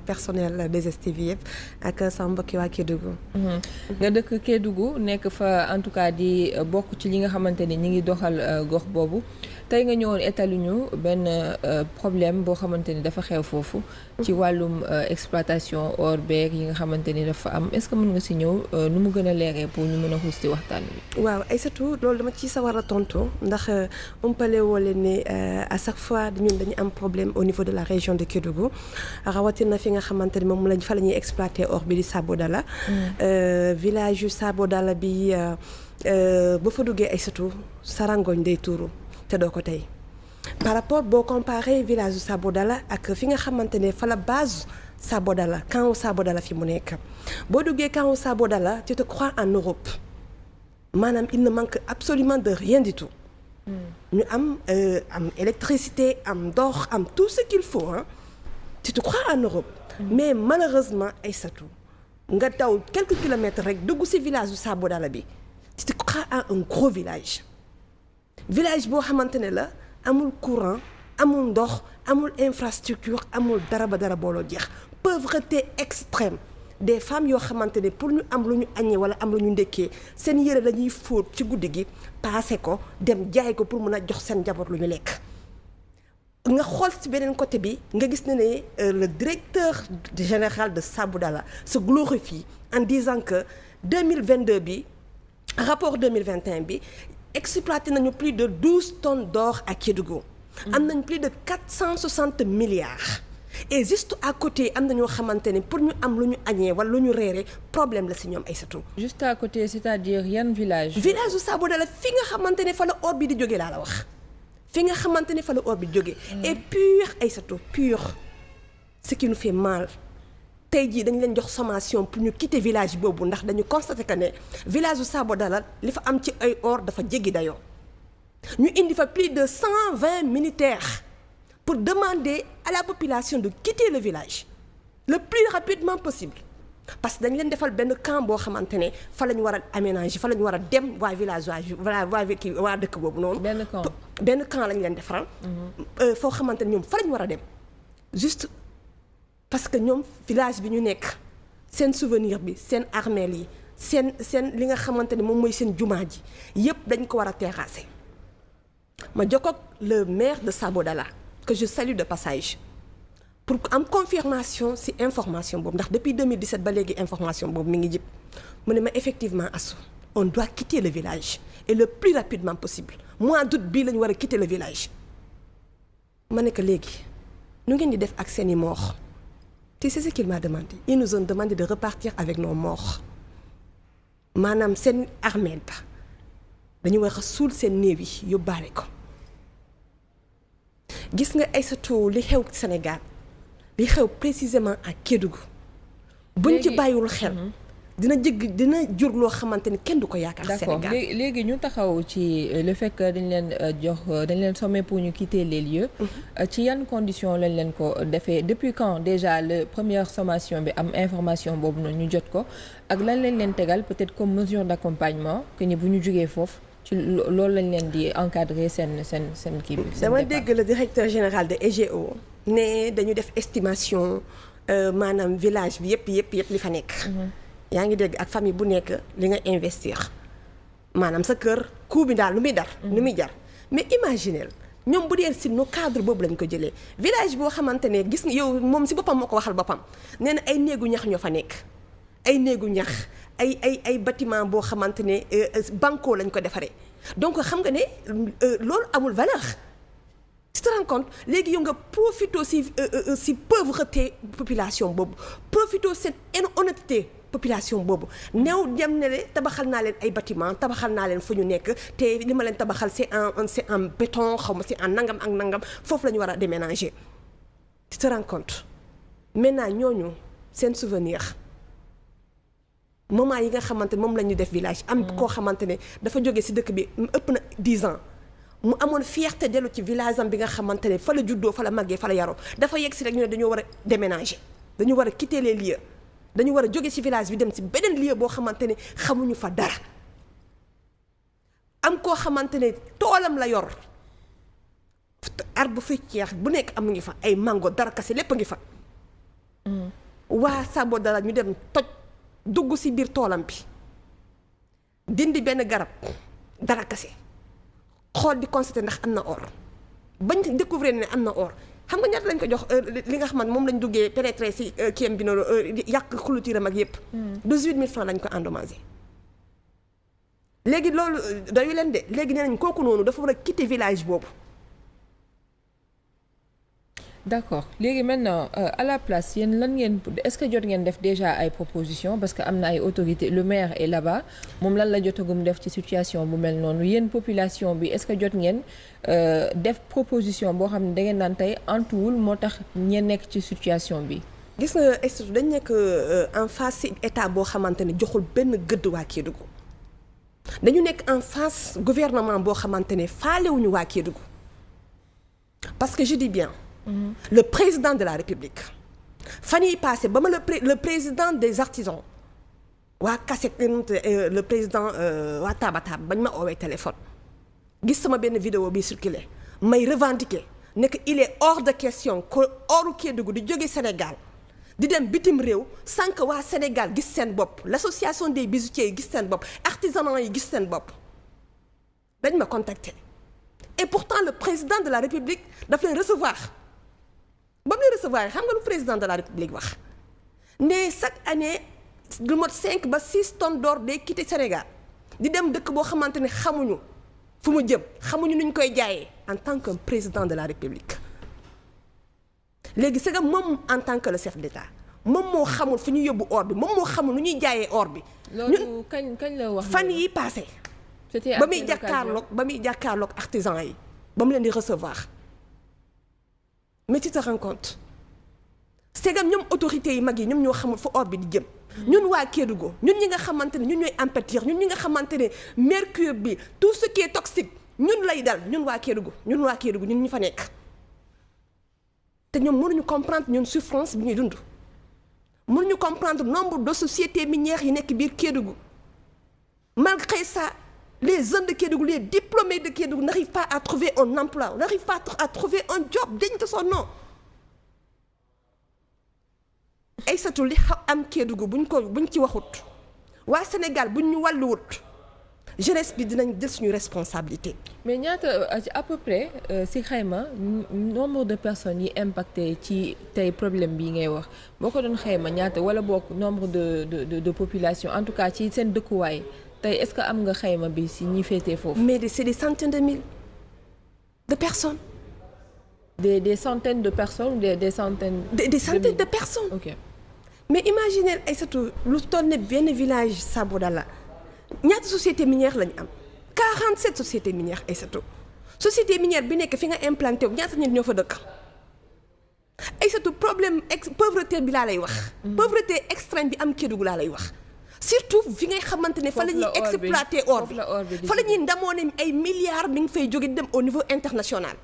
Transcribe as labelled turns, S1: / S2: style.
S1: personnel des STV yëpp ak sama mbokki waa Kédougou.
S2: nga dëkk Kédougou nekk fa en tout cas di bokk ci li nga xamante ni ñi ngi doxal gox boobu tey nga ñëwoon étaluñu benn problème boo xamante ni dafa xew foofu. ci wàllum exploitation or beeg yi nga xamante ni dafa am est-ce que mën nga si ñëw nu mu gën a leeree pour ñu mën a xuus ci waxtaan bi.
S1: waaw Aïssatou loolu dama ci sawar a tontu ndax umpale woo leen ne à chaque fois ñun dañu am problème au niveau de la région de Kédougou rawatina fi nga xamante ni moom lañ fa la ñuy exploiter or bi di Sabodala. village yu Sabodala bi ba fa duggee Aïssatou sarangoñ day tuuru te doo ko tey par rapport boo comparé village yu Sabodala ak fi nga xamante ne fa la base Sabodala camp Sabodala fi mu nekk boo duggee camp Sabodala tu te crois en Europe maanaam il ne manque absolument de rien du tout. ñu am électricité am ndox am tout ce qu'il faut hein. Tu te crois en Europe. Mais malheureusement Aïssatou nga daw quelques kilomètres rek dugg ci village bu Sabodala bi tu te crois en un gros village boo xamante ne la amul courant amul ndox amul infrastructure amul dara ba dara booloo jeex pauvreté extrême des femmes yoo xamante ne pour ñu am lu ñu añee wala am lu ñu ndekkee seen yére la ñuy fóot ci guddi gi paase ko dem jaay ko pour mën a jox seen njaboot lu ñu lekk. nga xool ci beneen côté bi nga gis ne le directeur général de Sabodala se glorifie en disant que 2022 bi rapport 2021 bi exploité nañu plus de 12 tonnes d'or à Kédougou. am nañ plus de 460 milliards. et juste à côté am na ñoo xamante ne pour ñu am lu ñu añee wala lu ñu reere problème la ci ñoom Aïssatou.
S2: juste à côté c'est-à-dire yan village.
S1: village u Sabodala fi nga xamante ne fa la or bi di jógee laa la wax. fi nga xamante ne fa la or bi jógee. et pur Aïssatou pur ce qui nous fait mal tey jii dañ leen jox sommation pour ñu quitter village boobu ndax dañu constaté que ne village u Sabodala li fa am ci ay or dafa jéggi dayoo ñu indi fa plus de 120 militaires pour demander à la population de quitter le village le plus rapidement possible parce que dañ leen defal benn camp boo xamante ne fa la ñu war a aménager fa la ñu war a dem waa village waa dëkk boobu noonu. benn camp lañ leen defaral. foo xamante ne ñoom fa la ñu war a dem juste parce que ñoom village bi ñu nekk seen souvenir bi seen armeel yi seen li nga xamante ne moom mooy seen jumaa ji yépp dañ ko war a terrasser ma jokkoo ak le maire de Sabodala que je salue de passage pour am confirmation ci information boobu ndax depuis 2017 ba léegi information boobu mi ngi jib mu ne ma effectivement Assou on doit quitter le village et le plus rapidement possible mois d'août bii la ñu war a quitter le village ma ne que léegi nu ngeen di def ak seeni morts te c'est ce qu'il m'a demandé ils nous ont demandé de repartir avec nos morts maanaam seen armeel ba dañu war a suul seen néew yi yóbbaale ko gis nga Aïssatou li xew Sénégal li xew précisément à Kédougou buñ ci bàyyiwul xel dina jur loo xamante ni kenn du ko yaakaar Sénégal.
S2: d'accord léegi ñu taxaw ci le fait que dañ leen sommé pour ñu quitter les lieux. ci yan conditions lañ leen ko defee depuis quand déjà le première sommation bi am information boobu noonu ñu jot ko ak lan lañ leen tegal peut-être comme mesure d'accompagnement que ni bu ñu jugee foofu ci loolu lañ leen di encadrer seen kii bi.
S1: dama dégg le directeur général de EGO ne dañu def estimation maanaam village bi yëpp li fa nekk. yaa ngi dégg ak famille bu nekk li nga investir maanaam sa kër coût bi daal lu muy jar mais imaginez ñoom bu dee si no cadre boobu lañ ko jëlee village boo xamante ne gis nga yow moom si boppam moo ko waxal boppam nee na ay néegu ñax ñoo fa nekk ay néegu ñax ay bâtiment boo xamante ne banco lañ ko defaree donc xam nga ne loolu amul valeur. tu te rends compte léegi yow nga profité si pauvreté population boobu profité cette honnêteté population boobu néew dem ne le tabaxal naa leen ay bâtiment tabaxal naa leen fu ñu nekk te li ma leen tabaxal c'est en béton xaw ma c'est en nangam ak nangam foofu la ñu war a déménager. tu te rends compte maintenant ñooñu seen souvenir moment yi nga xamante moom la ñu def village am koo xamante ne dafa jógee ci dëkk bi ëpp na 10 ans mu amoon fierté dellu ci village am bi nga xamante ne fa la juddoo fa la màggee fa la yaroo dafa yegg ci rek ñu ne dañoo war a déménager dañu war a quitter les lieux dañu war a jóge ci village bi dem ci beneen lieu boo xamante ne xamuñu fa dara am koo xamante ne toolam la yor arbre fruitier bu nekk am ngi fa ay mango dara kase lépp a ngi fa waa Sabodala ñu dem toj dugg ci biir toolam bi dindi benn garab dara kase xool di constater ndax am na or bañ découvrir ne am na or xam nga ñaata lañ ko jox li nga xamante moom lañ duggee pénétrer ci kiyam bi noonu yàq clôture mag yépp 18000 francs lañ ko endommagé. léegi loolu dayu leen de léegi nee nañ kooku noonu dafa war a quitter village boobu.
S2: d'accord léegi maintenant à la place yéen lan ngeen est-ce que jot ngeen def déjà ay propositions parce que am na ay autorités le maire est là-bas moom lan la jotagum def ci situation bu mel noonu yéen population bi est-ce que jot ngeen def proposition boo xam ne da ngeen naan tey antuwul moo tax ñeen nekk ci situation bi.
S1: gis nga institut dañ nekk en face ci état boo xamante ne joxul benn gëdd waa Kédougou dañu nekk en face gouvernement boo xamante ne faalewuñu waa Kédougou parce que je dis bien. Le président de la République fan yii passé ba ma le président des artisans waa Kassek le président waa Tabatab bañ ma oowee téléphone gis sama benn vidéo bi circulé may revendiquer ne que il est hors de question que oru Kédougou di jóge Sénégal di dem bitim réew sans que waa Sénégal gis seen bopp l'association des bijoutiers yi gis seen bopp artisanat yi gis seen bopp dañ ma contacter et pourtant le président de la République daf leen recevoir. ba muy recevoir xam nga lu président de la République wax ne chaque année lu mot 5 ba 6 tonnes d'or day quitter Sénégal di dem dëkk boo xamante ne xamuñu fu mu jëm xamuñu nuñ koy jaayee en tant que président de la République léegi c'est que moom en tant que le chef d'État moom moo xamul fu ñu yóbbu or bi moom moo xamul nu ñuy jaayee or bi.
S2: loolu kañ la wax
S1: fan yi passé ba muy jàkkaarloog artisan yi ba mu leen di recevoir. mais tu te rends compte c'est que ñoom autorités yi mag yi ñoom ñoo xamul fu or bi di jëm. ñun waa Kédougou ñun ñi nga xamante ne ñun ñooy impétir ñun ñi nga xamante ne mercure bi tout ce qui est toxique ñun lay dal ñun waa Kédougou ñun ñu fa nekk. te ñoom mënuñu comprendre ñun souffrance bi ñuy dund mënuñu comprendre nombre de sociétés minières yi nekk biir Kédougou malgré ça les jeunes de Kédougou les diplômés de Kédougou n'arrivent pas à trouver un emploi n'arrivent pas à trouver un job digne de son nom. Aïssatou li am Kédougou buñ ci waxut waa Sénégal buñ ñu wàlluwut jeunesse bi dinañ jël suñu responsabilité.
S2: mais ñaata à peu près si xayma nombre de personnes yi impacté ci tey problème bi ngay wax boo ko doon xayma ñaata wala boog nombre de population en tout cas ci seen dëkkuwaay tey est-ce que am nga xayma bi si ñi féetee foofu.
S1: mais c'est des centaines de mille de personnes.
S2: des centaines de personnes des centaines.
S1: des centaines de personnes.
S2: ok
S1: mais imaginez Aïssatou lu toll ne benn village Sabodala ñaata société minière lañu am 47 sociétés minières Aïssatou société minière bi nekk fi nga implanté wu ñaata nit ñoo fa dëkk Aïssatou problème pauvreté bi laa lay wax. pauvreté extrême bi am Kédougou laa lay wax. surtout fi ngay xamante ne fa la ñuy exploiter or bi fa la ñuy ndamoo ne ay milliards mi ngi fay jóge dem au niveau international.